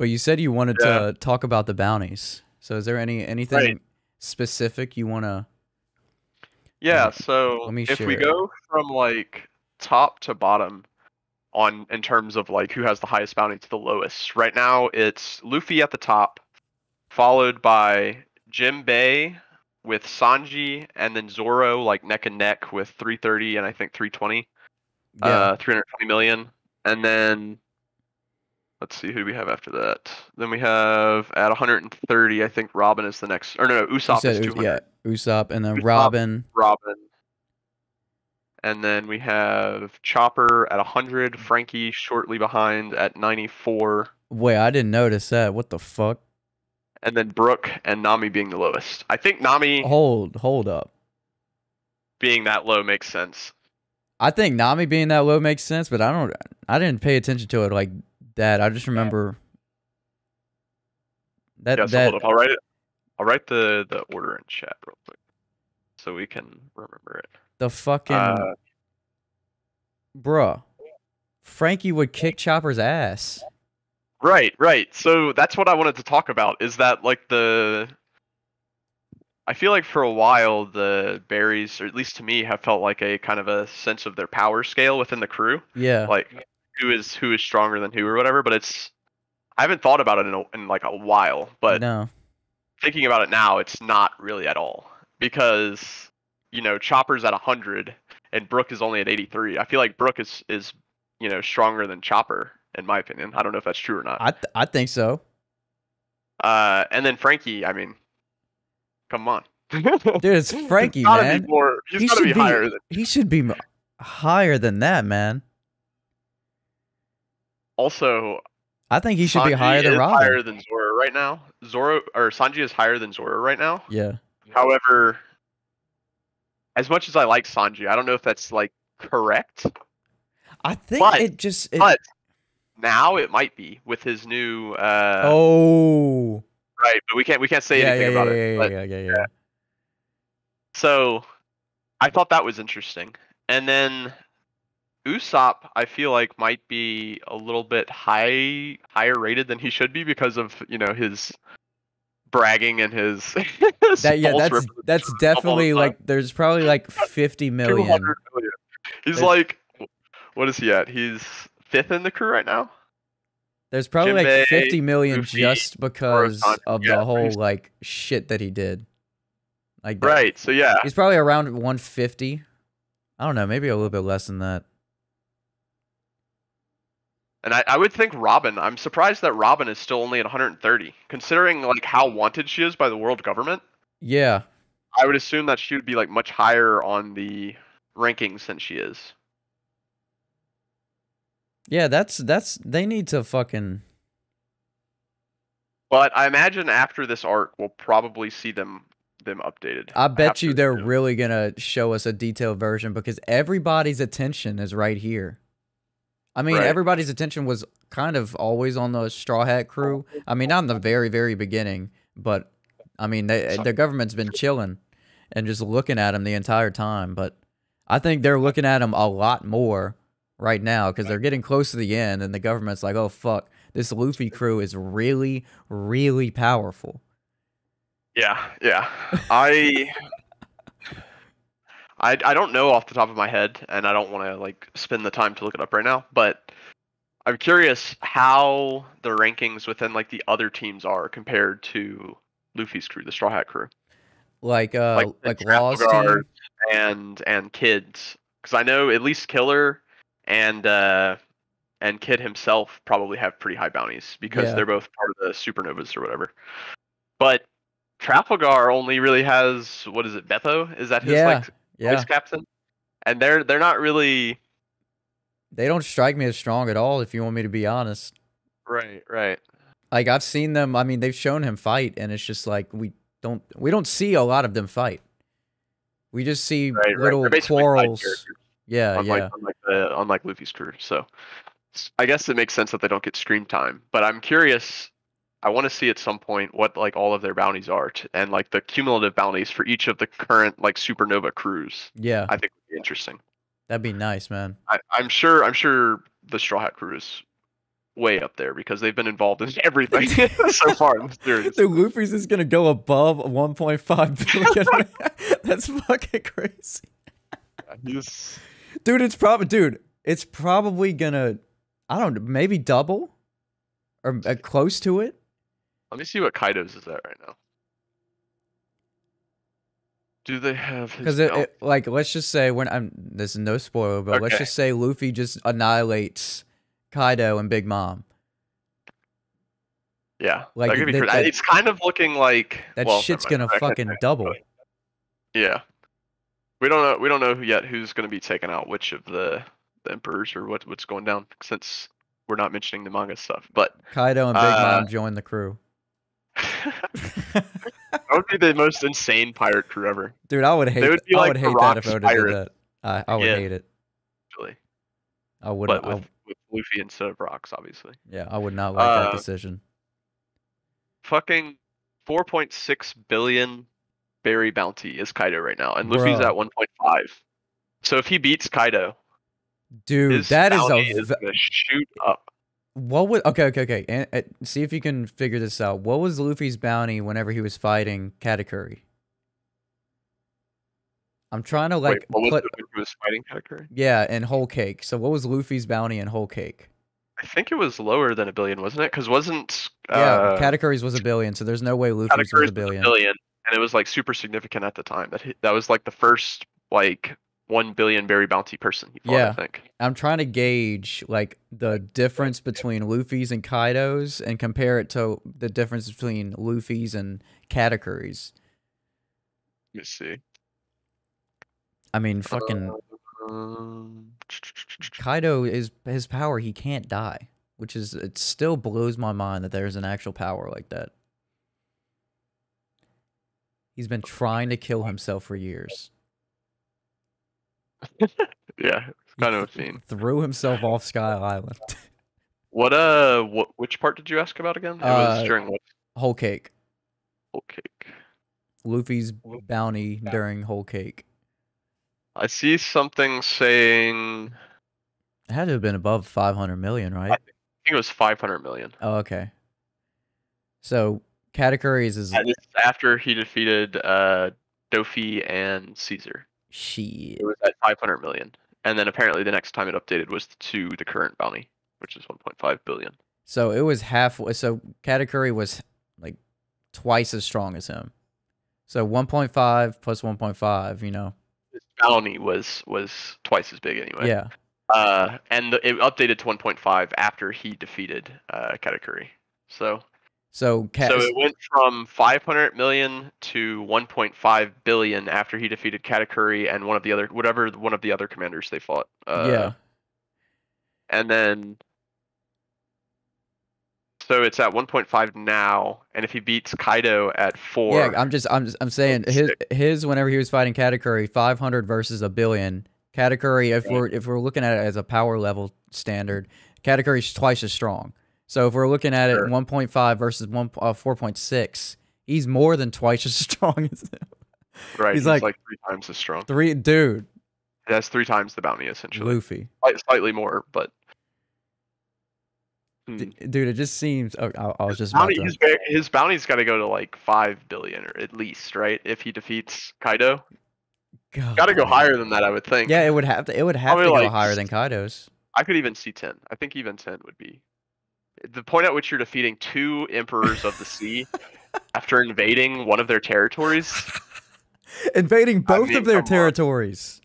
But you said you wanted Yeah. to talk about the bounties. So is there anything Right. specific you want to Yeah. like? So Let me if we share. go from like top to bottom on in terms of like who has the highest bounty to the lowest, right now it's Luffy at the top, followed by Jinbei with Sanji, and then Zoro like neck and neck with 330 and I think 320, Yeah. 320 million, and then let's see who we have after that. Then we have at 130, I think Robin is the next, or no, You Usopp is said yeah, 200. Usopp and then Usopp, Robin. Robin, and then we have Chopper at 100, Frankie shortly behind at 94, Wait, I didn't notice that. What the fuck? and then Brook and Nami being the lowest. I think Nami Hold up. being that low makes sense. I think Nami being that low makes sense, but I didn't pay attention to it like that. I just remember Yeah, that so hold that up. I'll write the order in chat real quick so we can remember it. the fucking Uh, bruh. Frankie would kick Chopper's ass. right. So that's what I wanted to talk about. Is that like I feel like for a while the berries, or at least to me, have felt like a kind of a sense of their power scale within the crew. Yeah. Like who is stronger than who or whatever. But I haven't thought about it in like a while. But No. thinking about it now, it's not really at all, because Chopper's at 100 and Brook is only at 83. I feel like Brook is stronger than Chopper in my opinion. I don't know if that's true or not. I think so. And then Frankie, I mean, come on. Dude, it's Frankie, He's gotta man. be more. He's He gotta should be higher than. he should be higher than that, man. Also, I think he should be Sanji higher than is Robin. higher than Zoro right now. Sanji is higher than Zoro right now. Yeah. However, as much as I like Sanji, I don't know if that's like correct. I think But but now it might be with his new. Oh. Right, but we can't say anything about it. But, Yeah. so I thought that was interesting, and then Usopp, I feel like might be a little bit higher rated than he should be because of his bragging and his, his That's definitely like there's probably like 50 million. 200 million. He's like, what is he at? He's fifth in the crew right now. There's probably Jinbei, like 50 million Luffy, just because of the whole he's- like shit that he did. Like that. Right, so yeah. He's probably around 150. I don't know, maybe a little bit less than that. And I would think Robin, I'm surprised that Robin is still only at 130, considering like how wanted she is by the world government. Yeah. I would assume that she would be like much higher on the rankings than she is. Yeah, that's they need to fucking. But I imagine after this arc, we'll probably see them updated. I bet you they're really gonna show us a detailed version because everybody's attention is right here. I mean, everybody's attention was kind of always on the Straw Hat crew. I mean, not in the very, very beginning, but I mean, the government's been chilling and just looking at them the entire time. But I think they're looking at them a lot more right now because they're getting close to the end, and the government's like, "Oh fuck, this Luffy crew is really, really powerful." Yeah. I don't know off the top of my head, and I don't want to like spend the time to look it up right now, but I'm curious how the rankings within like the other teams are compared to Luffy's crew, the Straw Hat crew. Like Law's team and Kid's, because I know at least Killer and Kid himself probably have pretty high bounties because they're both part of the Supernovas or whatever. But Trafalgar only really has, what is it, Betho? Is that his vice captain? And they're not really. They don't strike me as strong at all, if you want me to be honest. Right. Like I've seen them. I mean, they've shown him fight, and it's just like we don't see a lot of them fight. We just see little quarrels. Yeah. Unlike Luffy's crew, so I guess it makes sense that they don't get screen time. But I'm curious. I want to see at some point what like all of their bounties are, and like the cumulative bounties for each of the current like Supernova crews. Yeah, I think would be interesting. That'd be nice, man. I'm sure the Straw Hat crew is way up there because they've been involved in everything so far in the series. Dude, Luffy's is gonna go above 1.5 billion. That's fucking crazy. Dude, it's probably gonna, I don't know, maybe double or close to it. Let me see what Kaido's is at right now. Do they have his? Because like, let's just say this is no spoiler, but let's just say Luffy just annihilates Kaido and Big Mom. Yeah, like it's kind of looking like that shit's gonna fucking double. Yeah, we don't know yet who's gonna be taken out, which of the emperors or what's going down, since we're not mentioning the manga stuff. But Kaido and Big Mom join the crew. That would be the most insane pirate crew ever. Dude, I would hate that if Oda did that. I would hate it. Actually. I would. But with Luffy instead of rocks, obviously. Yeah, I would not like that decision. Fucking 4.6 billion berry bounty is Kaido right now, and Luffy's at 1.5. So if he beats Kaido, dude, that is gonna shoot up. What was okay? And see if you can figure this out. What was Luffy's bounty whenever he was fighting Katakuri? I'm trying to like. Wait, what was it when he was fighting Katakuri? Yeah, in Whole Cake. So what was Luffy's bounty in Whole Cake? I think it was lower than 1 billion, wasn't it? Because wasn't Katakuri's was 1 billion, so there's no way Luffy's was 1 billion. And it was like super significant at the time. That was like the first like 1 billion berry bounty person he fought, I think. I'm trying to gauge like the difference between Luffy's and Kaido's and compare it to the difference between Luffy's and Katakuri's. Let me see. I mean, fucking Kaido is his power. He can't die, which is, it still blows my mind that there's an actual power like that. He's been trying to kill himself for years. Yeah, it's kind of a theme. Threw himself off Sky Island. Which part did you ask about again? It was during what? Whole Cake. Whole Cake. Luffy's bounty during Whole Cake. I see something saying it had to have been above 500 million, right? I think it was 500 million. Oh, okay. So Katakuri's is after he defeated Dofi and Caesar. Shit. It was at 500 million. And then apparently the next time it updated was to the current bounty, which is 1.5 billion. So it was halfway. So Katakuri was like twice as strong as him. So 1.5 plus 1.5, you know. His bounty was twice as big anyway. Yeah. And it updated to 1.5 after he defeated Katakuri. So it went from 500 million to 1.5 billion after he defeated Katakuri and one of the other commanders they fought. Yeah. And then so it's at 1.5 now, and if he beats Kaido at 4. Yeah, I'm saying his whenever he was fighting Katakuri, 500 versus 1 billion. Katakuri, if we're looking at it as a power level standard, Katakuri's twice as strong. So if we're looking at it 1.5 versus 4.6, he's more than twice as strong as him. Right, he's like 3 times as strong. Dude. That's 3 times the bounty, essentially. Luffy. Slightly more, but... Dude, it just seems... I was just his bounty's got to go to like 5 billion, or at least, right? If he defeats Kaido. Got to go higher than that, I would think. Yeah, it would have to go higher than Kaido's. I could even see 10. I think even 10 would be... The point at which you're defeating 2 emperors of the sea after invading one of their territories. Invading both of their territories.